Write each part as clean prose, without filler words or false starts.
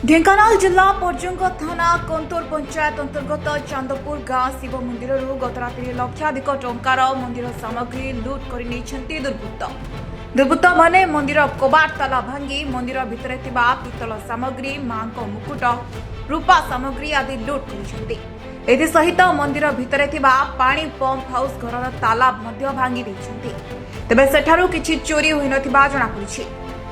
ढेंकानाल जिला पर्जंग थाना कंतोर पंचायत अंतर्गत चांदपुर गाँ शिव मंदिर गत राति लक्षाधिक टंकार मंदिर सामग्री लुट कर दुर्बृत्त माने मंदिर कबाट ताला भांगी मंदिर भितर पितल सामग्री मां मुकुट रूपा सामग्री आदि लुट कर सहित मंदिर भितर पानी पंप हाउस घर ताला भांगी तेबे सेठारु किछि चोरी होई नथिबा जणा पड़िछि।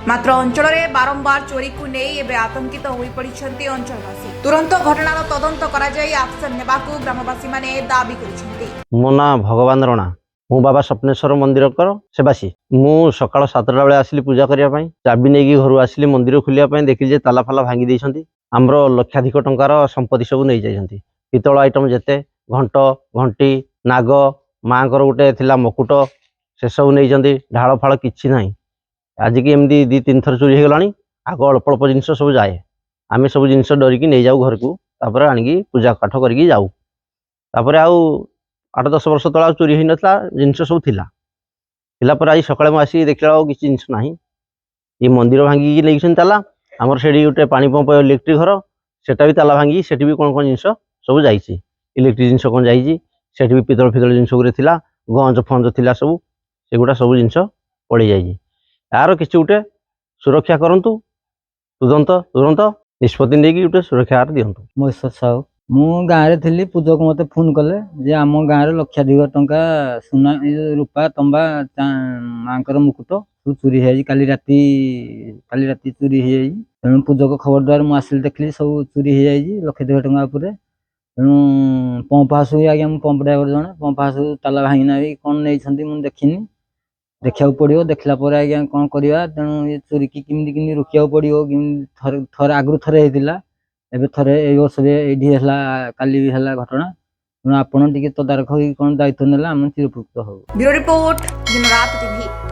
मात्र अंचल में बारंबार चोरी को नहीं एवं आतंकित हो पड़ती अंचलवासी तुरंत घटनार तदंत एक्शन नेबाकू ग्रामवासी माने दाबी करिसेंती। मो ना भगवान रणा मु बाबा स्वप्नेश्वर मंदिर सेवासी मु सकाळ 7टा बेले आसिली पूजा करने चाबी नहीं घर आसिली मंदिर खोलिया देखिली ताला फाला भांगी देइछंती। आमर लक्षाधिक टंकार संपत्ति सब नहीं जाइछंती। पितल आइटम जेते घंट घंटी नाग माँ गोटे थिला मकुट से सब नहीं ढाल फाल किछि नहीं। आज की एमती 2-3 थर चोरी हो गला। आग अल्प अल्प जिन सब जाए आम सब जिन डरिकी नहीं जाऊ घर को तापर आणिकी पूजा पाठ करके जाऊ। तापर आउ 8-10 वर्ष तला चोरी हो नाला जिन सब थिला पर आज सकाଳେ मु आसी देखला किसी जिन ना ये मंदिर भांगी नहीं ताला आमर से गोटे पानी पंप इलेक्ट्रिक घर सेटा भी ताला भांगी सेठी भी कौन कौन जिन सब जाइए इलेक्ट्रिक जिन कौन जाइए सेठी भी पितल फितल जिन थिला गंज फंज थिला सब सेगुड़ा सब जिन पड़े जाइए। यार किसी गोटे सुरक्षा करंतु तुरंत तुरंत निष्पत्ति नहीं गोटे सुरक्षा दिंतु। महेश्वर साहू मु गाँव में थी पूजक मत फोन कले जे आम गाँव में लक्षाधिक टंका सुना रूपा तंबा माँ मुकुट सब चोरी है काली राति चोरी है तेणु पूजक खबर द्वार मुझे आसिल देखली सब चोरी हो जाए लक्षाधिक टंका तेणु पंप हाउस भी आज्ञा पंप ड्राइवर जड़े पंप हाउस ताला भांगिना भी कौन नहीं मुझे देखनी देखा पड़ो देखला आज्ञा कौन करवा तेणु ये चोरी की किमी रोकवा पड़ो थर आगु थे होता एवं थे वर्ष ये काली भी है घटना तेणु आपड़ टे तदारख कौन दायित्व ना चिरपुक्त हो। ब्यूरो रिपोर्ट दिन रात टीवी।